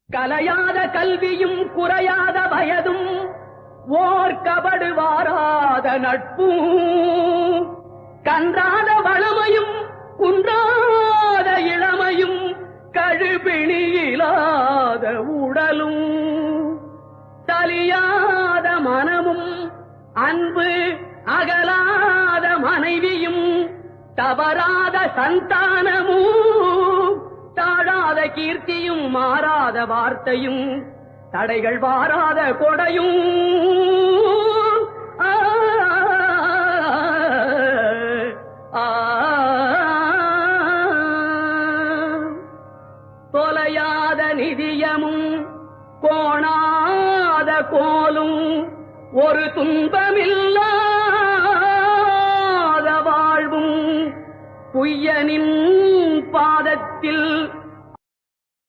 கலையாத கல்வியும் குறையாத வயதும் ஓர் கபடு வாராத நட்பும் கன்றாத வளமையும் குன்றாத இளமையும் கழுபிணியிலாத உடலும் தலியாத மனமும் அன்பு அகலாத மனைவியும் தவறாத சந்தானமும் தாழாத கீர்த்தியும் மாறாத வார்த்தையும் தடைகள் வாராத கொடையும் தொலையாத நிதியமும் கோணாத கோலும் ஒரு துன்பமில்லாத வாழ்வும் குய்யனின் பாதத்தில்